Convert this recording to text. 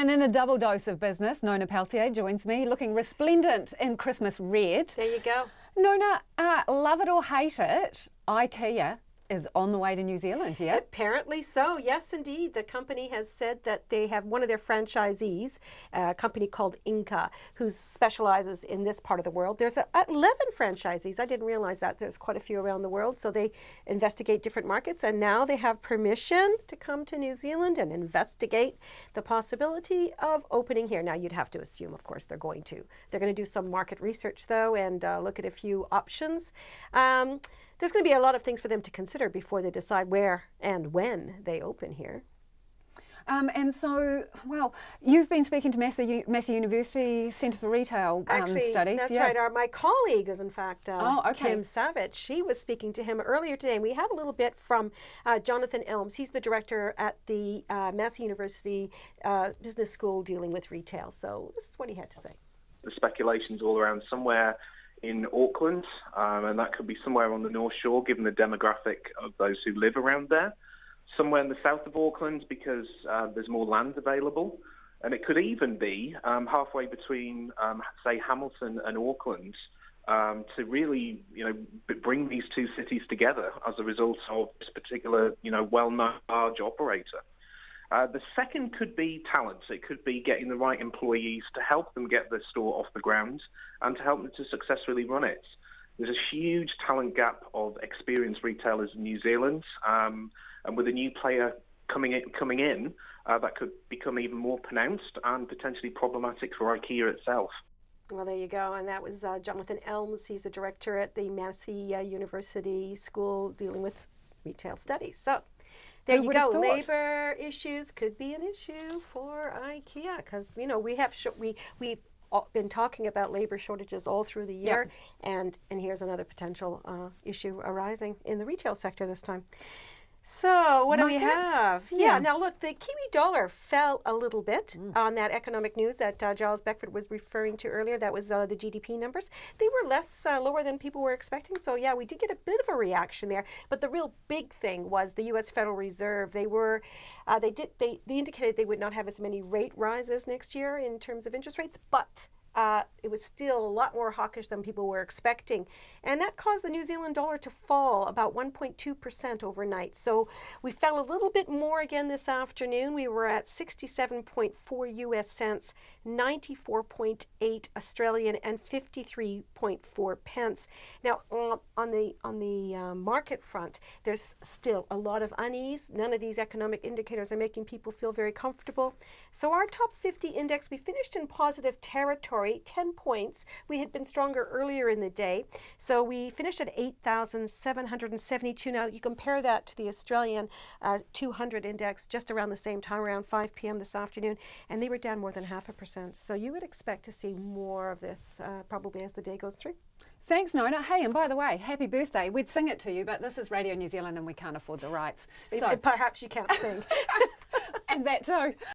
And in a double dose of business, Nona Peltier joins me, looking resplendent in Christmas red. There you go. Nona, love it or hate it, IKEA is on the way to New Zealand, yeah? Apparently so. Yes, indeed. The company has said that they have one of their franchisees, a company called Inca, who specializes in this part of the world. There's 11 franchisees. I didn't realize that. There's quite a few around the world. So they investigate different markets, and now they have permission to come to New Zealand and investigate the possibility of opening here. Now, you'd have to assume, of course, they're going to. They're going to do some market research, though, and look at a few options. There's going to be a lot of things for them to consider before they decide where and when they open here. And so, well, you've been speaking to Massey University Centre for Retail Studies. That's right. My colleague is, in fact, okay. Kim Savage. She was speaking to him earlier today. And we have a little bit from Jonathan Elms. He's the director at the Massey University Business School dealing with retail. So this is what he had to say. The speculation's all around somewhere in Auckland, and that could be somewhere on the North Shore, given the demographic of those who live around there. Somewhere in the south of Auckland, because there's more land available. And it could even be halfway between, say, Hamilton and Auckland, to really, bring these two cities together as a result of this particular, well-known large operator. The second could be talent. It could be getting the right employees to help them get the store off the ground and to help them to successfully run it. There's a huge talent gap of experienced retailers in New Zealand, and with a new player coming in, that could become even more pronounced and potentially problematic for IKEA itself. Well, there you go. And that was Jonathan Elms. He's the director at the Massey University School dealing with retail studies. So there you go. Labor issues could be an issue for IKEA because, we've been talking about labor shortages all through the year, and here's another potential issue arising in the retail sector this time. So what do we have? Yeah, now look, the Kiwi dollar fell a little bit on that economic news that Giles Beckford was referring to earlier. That was the GDP numbers. They were lower than people were expecting. So yeah, we did get a bit of a reaction there. But the real big thing was the U.S. Federal Reserve. They indicated they would not have as many rate rises next year in terms of interest rates, but it was still a lot more hawkish than people were expecting. And that caused the New Zealand dollar to fall about 1.2% overnight. So we fell a little bit more again this afternoon. We were at 67.4 US cents, 94.8 Australian, and 53.4 pence. Now, on the market front, there's still a lot of unease. None of these economic indicators are making people feel very comfortable. So our top 50 index, we finished in positive territory. 10 points. We had been stronger earlier in the day. So we finished at 8,772. Now you compare that to the Australian 200 index just around the same time, around 5 p.m. this afternoon, and they were down more than 0.5%. So you would expect to see more of this probably as the day goes through. Thanks, Nona. Hey, and by the way, happy birthday. We'd sing it to you, but this is Radio New Zealand and we can't afford the rights. So perhaps you can't sing. And that too.